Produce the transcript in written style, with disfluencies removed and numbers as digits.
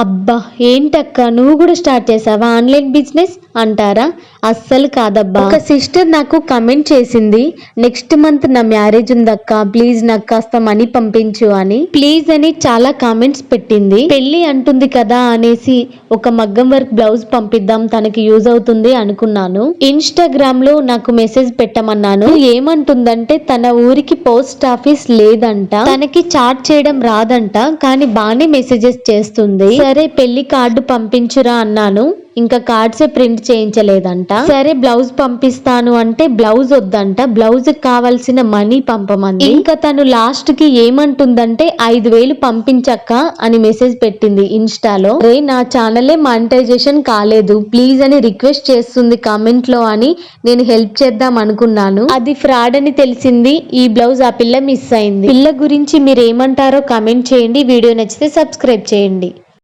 అబ్బా ఏంటక్క నువ్వు కూడా స్టార్ట్ చేసావా ఆన్లైన్ బిజినెస్ అంటారా? అస్సలు కాదబ్బా. ఒక సిస్టర్ నాకు కమెంట్ చేసింది, నెక్స్ట్ మంత్ నా మ్యారేజ్ ఉందక్క, ప్లీజ్ నాకు కాస్త మనీ పంపించు అని. ప్లీజ్ అని చాలా కామెంట్స్ పెట్టింది. పెళ్లి అంటుంది కదా అనేసి ఒక మగ్గం వర్క్ బ్లౌజ్ పంపిద్దాం, తనకి యూజ్ అవుతుంది అనుకున్నాను. ఇన్స్టాగ్రామ్ లో నాకు మెసేజ్ పెట్టమన్నాను. ఏమంటుందంటే తన ఊరికి పోస్ట్ ఆఫీస్ లేదంట, తనకి చాట్ చేయడం రాదంట, కానీ బానే మెసేజెస్ చేస్తుంది. సరే పెళ్లి కార్డు పంపించురా అన్నాను. ఇంకా కార్డ్సే ప్రింట్ చేయించలేదంట. సరే బ్లౌజ్ పంపిస్తాను అంటే బ్లౌజ్ వద్దంట, బ్లౌజ్ కావాల్సిన మనీ పంపమంది. ఇంకా తను లాస్ట్ కి ఏమంటుందంటే 5,000 పంపించక్క అని మెసేజ్ పెట్టింది ఇన్స్టాలో. రే నా ఛానలే మానిటైజేషన్ కాలేదు, ప్లీజ్ అని రిక్వెస్ట్ చేస్తుంది కామెంట్ లో అని నేను హెల్ప్ చేద్దాం అనుకున్నాను. అది ఫ్రాడ్ అని తెలిసింది. ఈ బ్లౌజ్ ఆ పిల్ల మిస్ అయింది. పిల్ల గురించి మీరు ఏమంటారో కామెంట్ చేయండి. వీడియో నచ్చితే సబ్స్క్రైబ్ చేయండి.